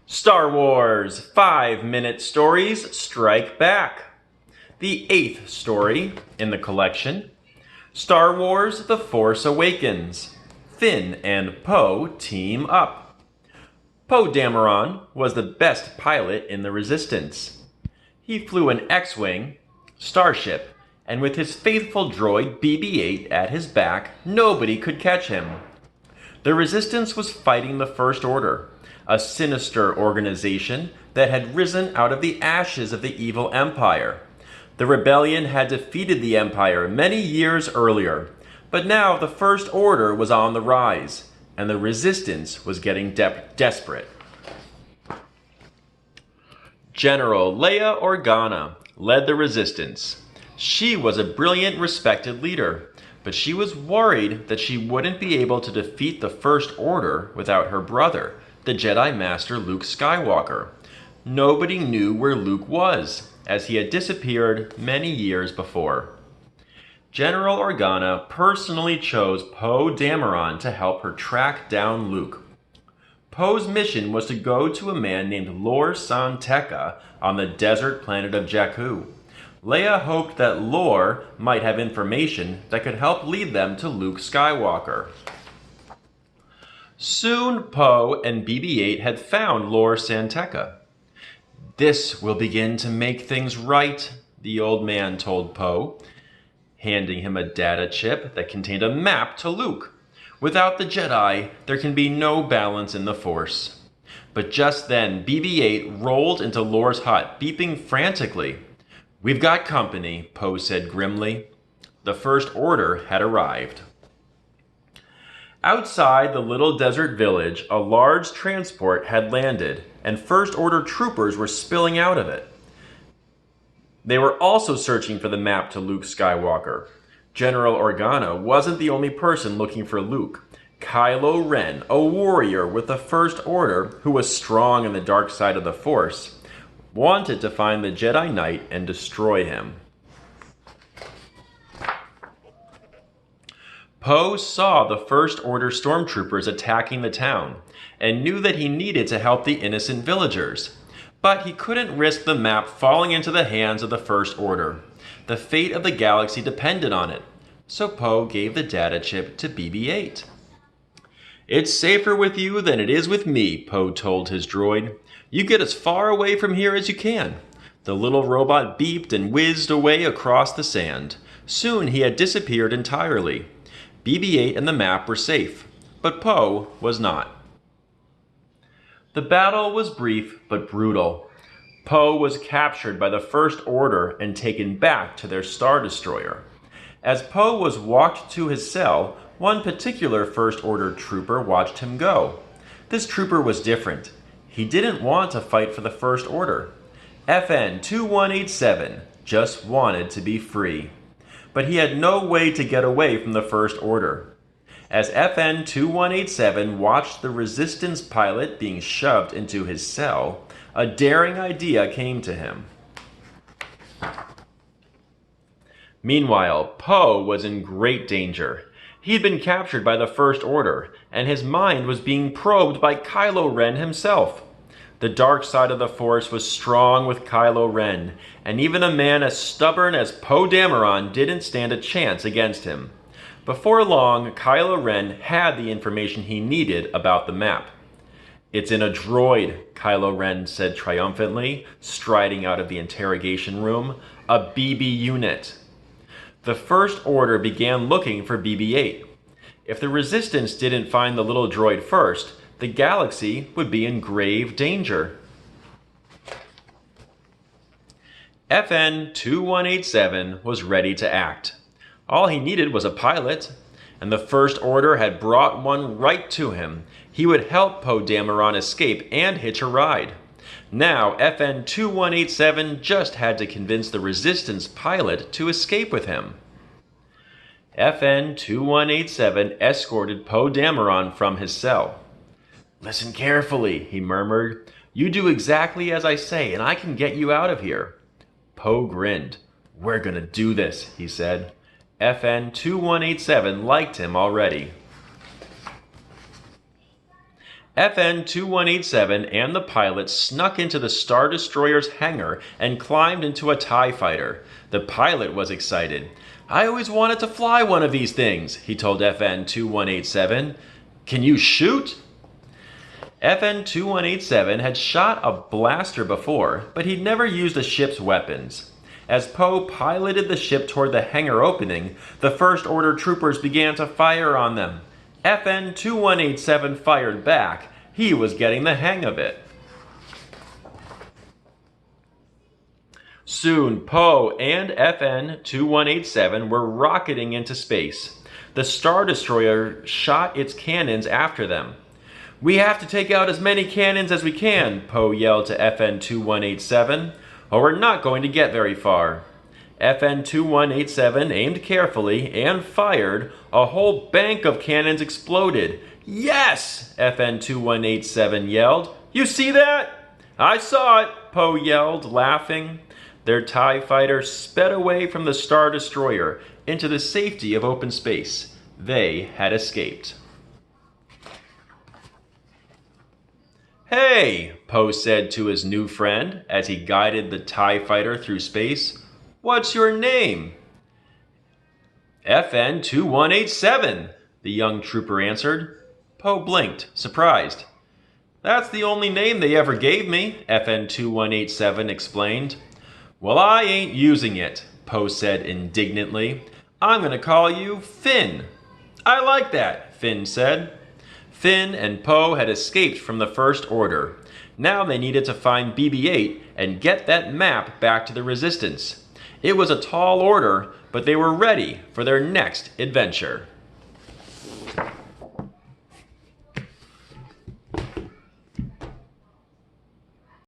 Star Wars 5-Minute Stories Strike Back. The 8th story in the collection, Star Wars The Force Awakens. Finn and Poe team up. Poe Dameron was the best pilot in the Resistance. He flew an X-Wing, starship, and with his faithful droid BB-8 at his back, nobody could catch him. The Resistance was fighting the First Order, a sinister organization that had risen out of the ashes of the evil Empire. The rebellion had defeated the Empire many years earlier, but now the First Order was on the rise, and the Resistance was getting desperate. General Leia Organa led the Resistance. She was a brilliant, respected leader, but she was worried that she wouldn't be able to defeat the First Order without her brother, the Jedi Master Luke Skywalker. Nobody knew where Luke was, as he had disappeared many years before. General Organa personally chose Poe Dameron to help her track down Luke. Poe's mission was to go to a man named Lor San Tekka on the desert planet of Jakku. Leia hoped that Lor might have information that could help lead them to Luke Skywalker. Soon Poe and BB-8 had found Lor San Tekka. "This will begin to make things right," the old man told Poe, handing him a data chip that contained a map to Luke. "Without the Jedi, there can be no balance in the Force." But just then, BB-8 rolled into Lor's hut, beeping frantically. "We've got company," Poe said grimly. The First Order had arrived. Outside the little desert village, a large transport had landed, and First Order troopers were spilling out of it. They were also searching for the map to Luke Skywalker. General Organa wasn't the only person looking for Luke. Kylo Ren, a warrior with the First Order who was strong in the dark side of the Force, wanted to find the Jedi Knight and destroy him. Poe saw the First Order stormtroopers attacking the town, and knew that he needed to help the innocent villagers. But he couldn't risk the map falling into the hands of the First Order. The fate of the galaxy depended on it, so Poe gave the data chip to BB-8. "It's safer with you than it is with me," Poe told his droid. "You get as far away from here as you can." The little robot beeped and whizzed away across the sand. Soon he had disappeared entirely. BB-8 and the map were safe, but Poe was not. The battle was brief but brutal. Poe was captured by the First Order and taken back to their Star Destroyer. As Poe was walked to his cell, one particular First Order trooper watched him go. This trooper was different. He didn't want to fight for the First Order. FN 2187 just wanted to be free. But he had no way to get away from the First Order. As FN 2187 watched the Resistance pilot being shoved into his cell, a daring idea came to him. Meanwhile, Poe was in great danger. He'd been captured by the First Order, and his mind was being probed by Kylo Ren himself. The dark side of the Force was strong with Kylo Ren, and even a man as stubborn as Poe Dameron didn't stand a chance against him. Before long, Kylo Ren had the information he needed about the map. "It's in a droid," Kylo Ren said triumphantly, striding out of the interrogation room. "A BB unit." The First Order began looking for BB-8. If the Resistance didn't find the little droid first, the galaxy would be in grave danger. FN 2187 was ready to act. All he needed was a pilot, and the First Order had brought one right to him. He would help Poe Dameron escape and hitch a ride. Now, FN 2187 just had to convince the Resistance pilot to escape with him. FN 2187 escorted Poe Dameron from his cell. "Listen carefully," he murmured. "You do exactly as I say, and I can get you out of here." Poe grinned. "We're gonna do this," he said. FN 2187 liked him already. FN-2187 and the pilot snuck into the Star Destroyer's hangar and climbed into a TIE fighter. The pilot was excited. "I always wanted to fly one of these things," he told FN-2187. "Can you shoot?" FN-2187 had shot a blaster before, but he'd never used a ship's weapons. As Poe piloted the ship toward the hangar opening, the First Order troopers began to fire on them. FN-2187 fired back. He was getting the hang of it. Soon, Poe and FN-2187 were rocketing into space. The Star Destroyer shot its cannons after them. "We have to take out as many cannons as we can," Poe yelled to FN-2187, "or we're not going to get very far." FN-2187 aimed carefully and fired. A whole bank of cannons exploded. "Yes!" FN-2187 yelled. "You see that?" "I saw it," Poe yelled, laughing. Their TIE fighter sped away from the Star Destroyer into the safety of open space. They had escaped. "Hey," Poe said to his new friend as he guided the TIE fighter through space. "What's your name?" "FN-2187, the young trooper answered. Poe blinked, surprised. "That's the only name they ever gave me," FN-2187 explained. "Well, I ain't using it," Poe said indignantly. "I'm going to call you Finn." "I like that," Finn said. Finn and Poe had escaped from the First Order. Now they needed to find BB-8 and get that map back to the Resistance. It was a tall order, but they were ready for their next adventure.